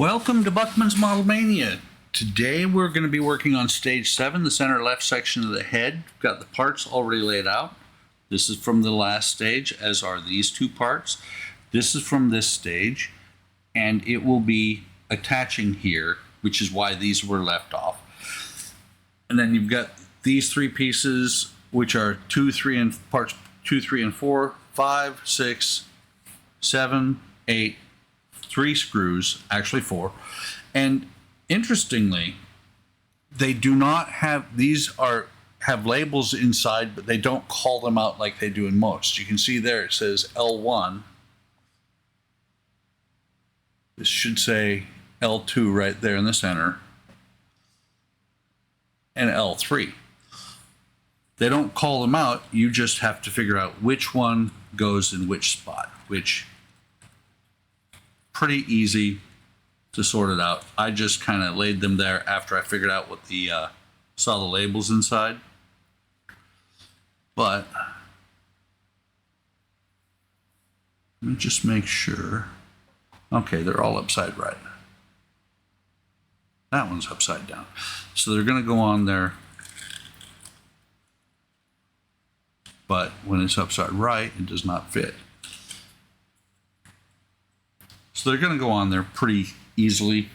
Welcome to Buckman's Model Mania. Today we're going to be working on stage 7, the center left section of the head. We've got the parts already laid out. This is from the last stage, as are these two parts. This is from this stage, and it will be attaching here, which is why these were left off. And then you've got these three pieces, which are parts 2, 3, and 4, 5, 6, 7, 8, 3 screws, actually 4. And interestingly, they do not have, have labels inside, but they don't call them out like they do in most. You can see there it says L1. This should say L2 right there in the center, and L3. They don't call them out, you just have to figure out which one goes in which spot, which pretty easy to sort it out. I just kind of laid them there after I figured out what the saw the labels inside. But let me just make sure. Okay, they're all upside right. That one's upside down. So they're going to go on there. But when it's upside right, it does not fit. So they're going to go on there pretty easily.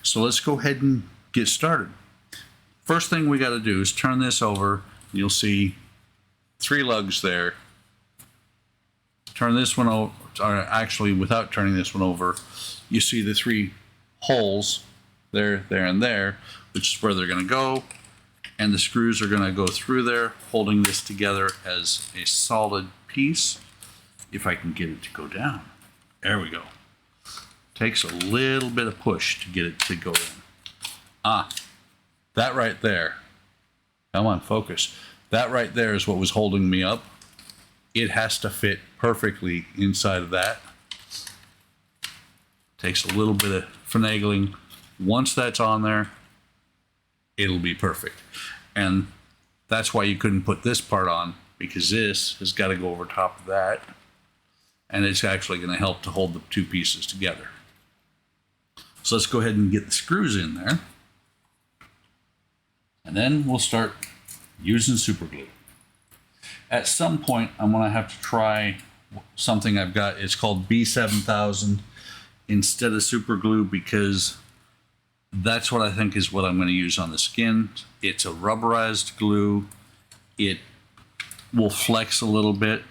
So let's go ahead and get started. First thing we got to do is turn this over. You'll see 3 lugs there. Turn this one over, or actually without turning this one over, you see the 3 holes there, there, and there, which is where they're going to go. And the screws are going to go through there, holding this together as a solid piece. If I can get it to go down. There we go. Takes a little bit of push to get it to go in. That right there. Come on, focus. That right there is what was holding me up. It has to fit perfectly inside of that. Takes a little bit of finagling. Once that's on there, it'll be perfect. And that's why you couldn't put this part on, because this has got to go over top of that. And it's actually going to help to hold the 2 pieces together. So let's go ahead and get the screws in there. And then we'll start using super glue. At some point, I'm going to have to try something I've got. It's called B7000 instead of super glue, because that's what I think is what I'm going to use on the skin. It's a rubberized glue. It will flex a little bit.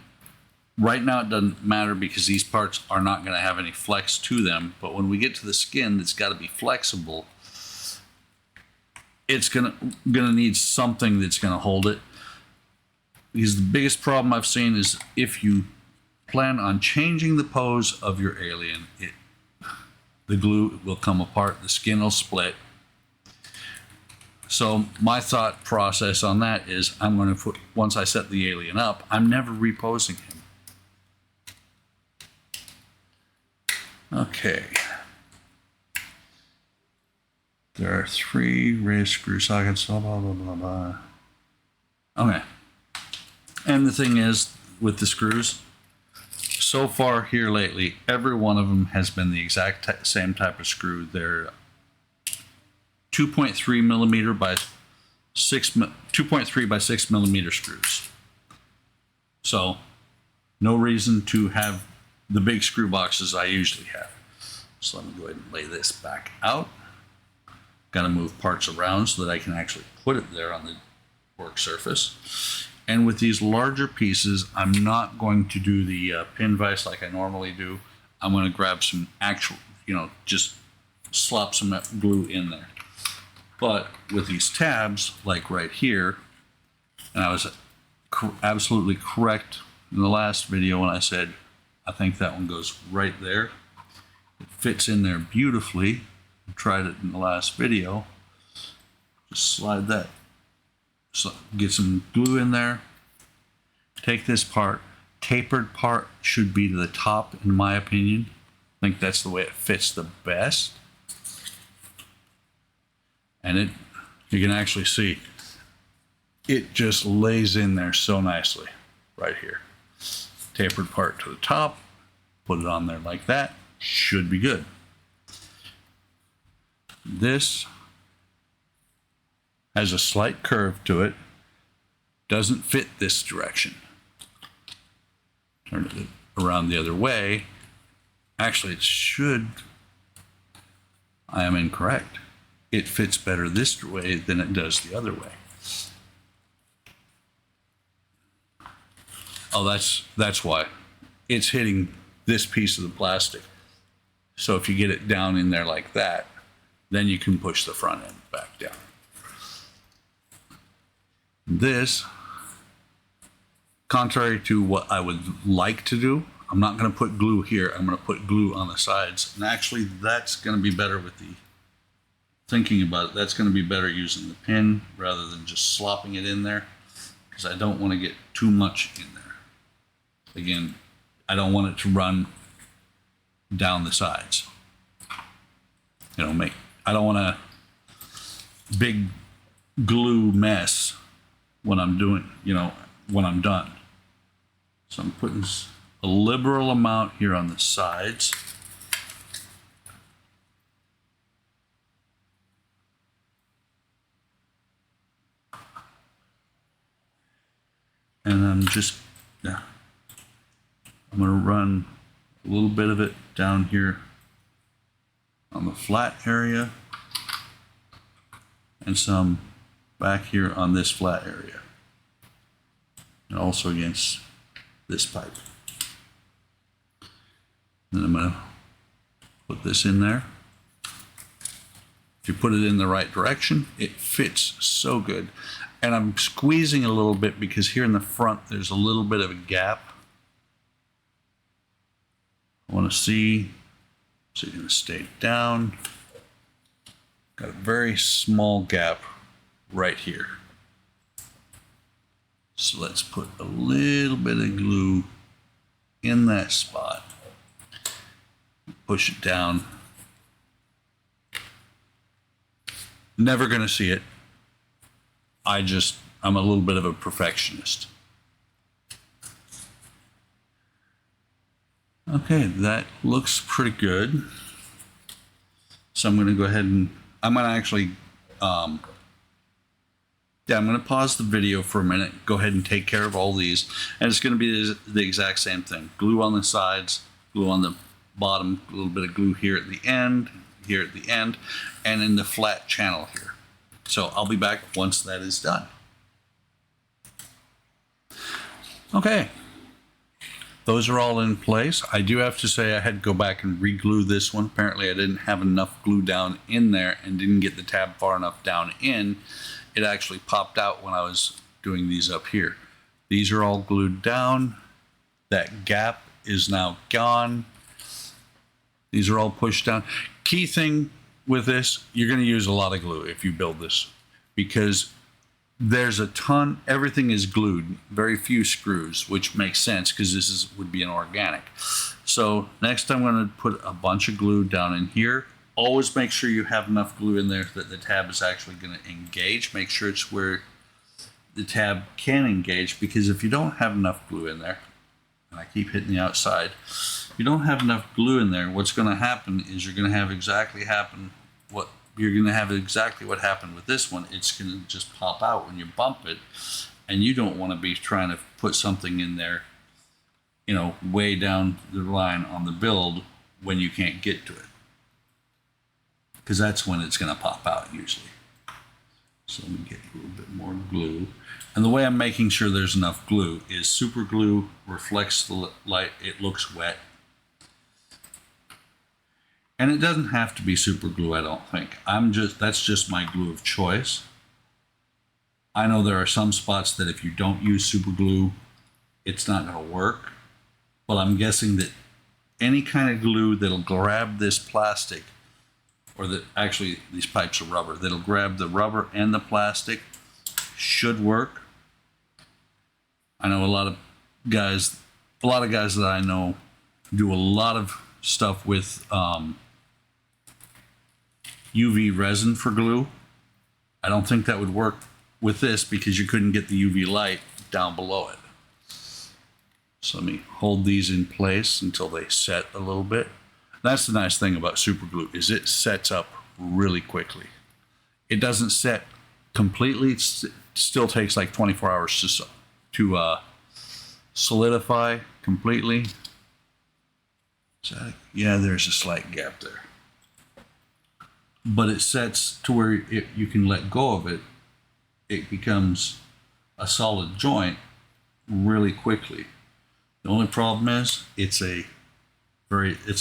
Right now it doesn't matter because these parts are not going to have any flex to them, but when we get to the skin that's got to be flexible, it's gonna need something that's going to hold it. Because the biggest problem I've seen is if you plan on changing the pose of your alien, the glue will come apart, the skin will split. So my thought process on that is I'm going to put, once I set the alien up, I'm never reposing him. Okay. There are 3 raised screw sockets, blah, blah, blah, blah, blah. Okay. And the thing is, with the screws, so far here lately, every one of them has been the exact same type of screw. They're 2.3 millimeter by 2.3 by 6 millimeter screws. So no reason to have the big screw boxes I usually have. So let me go ahead and lay this back out. Got to move parts around so that I can actually put it there on the work surface. And with these larger pieces, I'm not going to do the pin vise like I normally do. I'm going to grab some actual, just slop some glue in there. But with these tabs, like right here, and I was absolutely correct in the last video when I said, I think that one goes right there. It fits in there beautifully. I tried it in the last video. Just slide that. So get some glue in there. Take this part. Tapered part should be to the top, in my opinion. I think that's the way it fits the best. And you can actually see it just lays in there so nicely right here. Tapered part to the top, put it on there like that, should be good. This has a slight curve to it, doesn't fit this direction. Turn it around the other way. Actually, it should, I am incorrect. It fits better this way than it does the other way. Oh, that's why. It's hitting this piece of the plastic. So if you get it down in there like that, then you can push the front end back down. This, contrary to what I would like to do, I'm not going to put glue here. I'm going to put glue on the sides. And actually, that's going to be better with the, thinking about it, that's going to be better using the pin rather than just slopping it in there, because I don't want to get too much in there. Again, I don't want it to run down the sides. You know, I don't want a big glue mess when I'm doing, you know, when I'm done. So I'm putting a liberal amount here on the sides. And I'm just, yeah, I'm going to run a little bit of it down here on the flat area and some back here on this flat area, and also against this pipe. And I'm going to put this in there. If you put it in the right direction, it fits so good. And I'm squeezing a little bit because here in the front there's a little bit of a gap. I want to see, so you're going to stay down. Got a very small gap right here. So let's put a little bit of glue in that spot. Push it down. Never going to see it. I'm a little bit of a perfectionist. Okay, that looks pretty good. So I'm going to go ahead and, I'm going to actually, I'm going to pause the video for a minute, go ahead and take care of all these. And it's going to be the exact same thing. Glue on the sides, glue on the bottom, a little bit of glue here at the end, and in the flat channel here. So I'll be back once that is done. Okay, those are all in place. I do have to say I had to go back and re-glue this one. Apparently I didn't have enough glue down in there and didn't get the tab far enough down in. It actually popped out when I was doing these up here. These are all glued down. That gap is now gone. These are all pushed down. Key thing with this, you're going to use a lot of glue if you build this, because there's a ton, everything is glued, very few screws, which makes sense because this would be an organic. So next I'm going to put a bunch of glue down in here. Always make sure you have enough glue in there that the tab is actually going to engage. Make sure it's where the tab can engage, because if you don't have enough glue in there, and I keep hitting the outside, if you don't have enough glue in there, what's going to happen is you're going to have exactly what happened with this one. It's going to just pop out when you bump it, and you don't want to be trying to put something in there, you know, way down the line on the build when you can't get to it, because that's when it's going to pop out usually. So let me get a little bit more glue. And the way I'm making sure there's enough glue is super glue reflects the light. It looks wet. And it doesn't have to be super glue, I don't think. That's just my glue of choice. I know there are some spots that if you don't use super glue, it's not going to work. But I'm guessing that any kind of glue that'll grab this plastic, or that actually these pipes are rubber, that'll grab the rubber and the plastic, should work. I know a lot of guys that I know do a lot of stuff with UV resin for glue. I don't think that would work with this because you couldn't get the UV light down below it. So let me hold these in place until they set a little bit. That's the nice thing about super glue, is it sets up really quickly. It doesn't set completely. It still takes like 24 hours to solidify completely. So, yeah, there's a slight gap there. But it sets to where you can let go of it. It becomes a solid joint really quickly. The only problem is it's a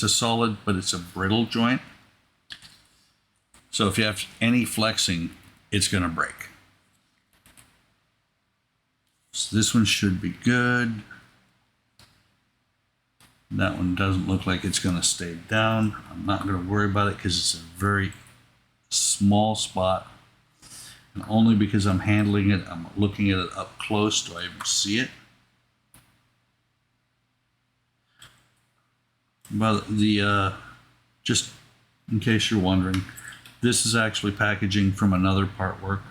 solid, but it's a brittle joint. So if you have any flexing, it's going to break. So this one should be good. That one doesn't look like it's going to stay down. I'm not going to worry about it because it's a very small spot. And only because I'm handling it, I'm looking at it up close, do I even see it? But just in case you're wondering, this is actually packaging from another part work.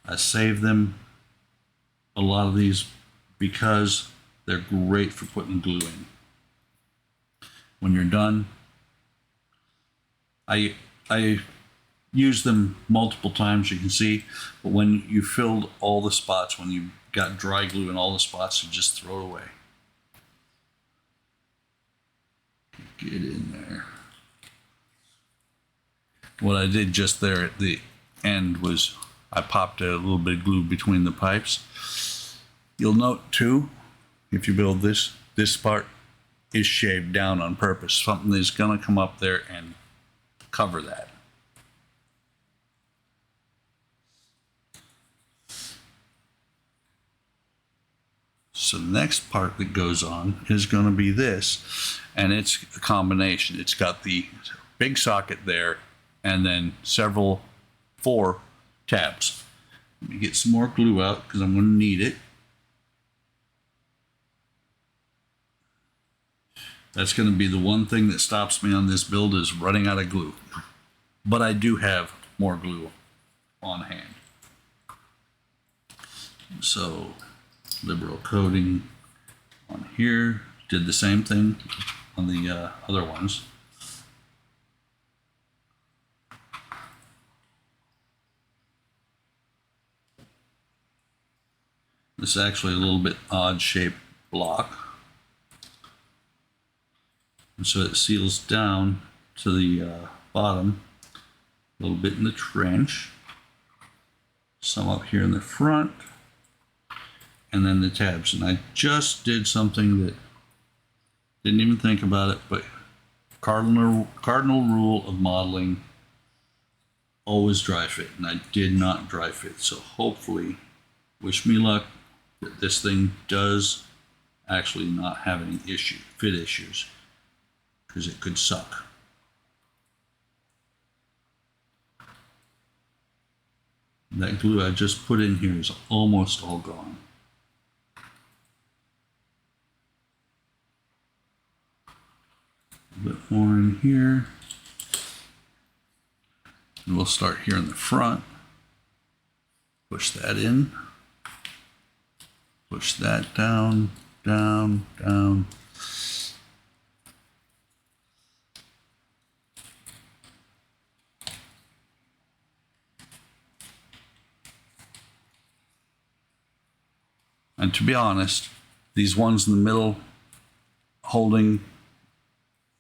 I saved them, a lot of these, because they're great for putting glue in. When you're done, I use them multiple times, you can see, but when you filled all the spots, when you got dry glue in all the spots, you just throw it away. Get in there. What I did just there at the end was I popped a little bit of glue between the pipes. You'll note too, if you build this part is shaved down on purpose. Something is going to come up there and cover that. So the next part that goes on is going to be this, and it's a combination. It's got the big socket there and then 4 tabs. Let me get some more glue out because I'm going to need it. That's going to be the one thing that stops me on this build, is running out of glue. But I do have more glue on hand. So liberal coating on here. Did the same thing on the other ones. This is actually a little bit odd shaped block. And so it seals down to the bottom, a little bit in the trench, some up here in the front, and then the tabs. And I just did something that didn't even think about it, but cardinal rule of modeling, always dry fit, and I did not dry fit. So hopefully, wish me luck that this thing does actually not have any fit issues, because it could suck. That glue I just put in here is almost all gone. A bit more in here. And we'll start here in the front. Push that in. Push that down, down, down. And to be honest, these ones in the middle holding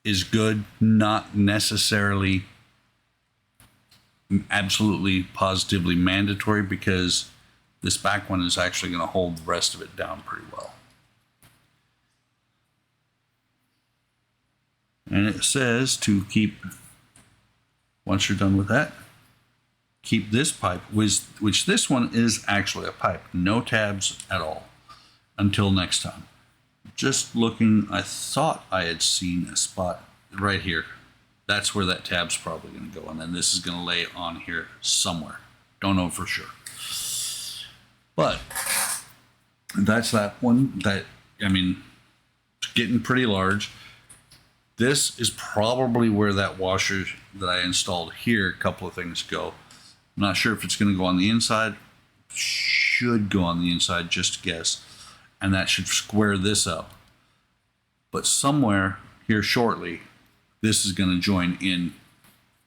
is good, not necessarily absolutely positively mandatory, because this back one is actually going to hold the rest of it down pretty well. And it says to keep, once you're done with that, keep this pipe, which this one is actually a pipe, no tabs at all until next time. Just looking, I thought I had seen a spot right here. That's where that tab's probably going to go, and then this is going to lay on here somewhere. Don't know for sure. But that's that one. That, I mean, it's getting pretty large. This is probably where that washer that I installed here, a couple of things go. I'm not sure if it's going to go on the inside. Should go on the inside, just guess. And that should square this up. But somewhere here shortly, this is going to join in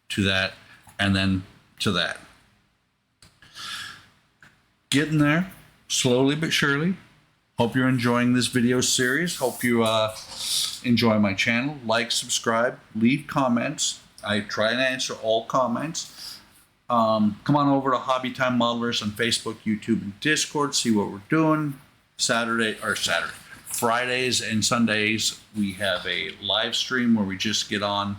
to that, and then to that. Getting there, slowly but surely. Hope you're enjoying this video series. Hope you enjoy my channel. Like, subscribe, leave comments. I try and answer all comments. Come on over to Hobby Time Modelers on Facebook, YouTube, and Discord. See what we're doing. Fridays and Sundays, we have a live stream where we just get on,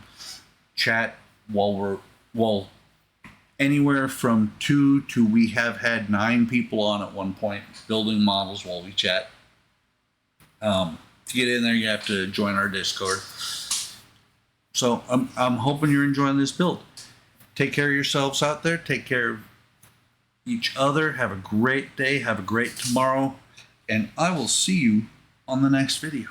chat while anywhere from 2 to we have had 9 people on at one point building models while we chat. To get in there, you have to join our Discord. So I'm hoping you're enjoying this build. Take care of yourselves out there. Take care of each other. Have a great day. Have a great tomorrow. And I will see you on the next video.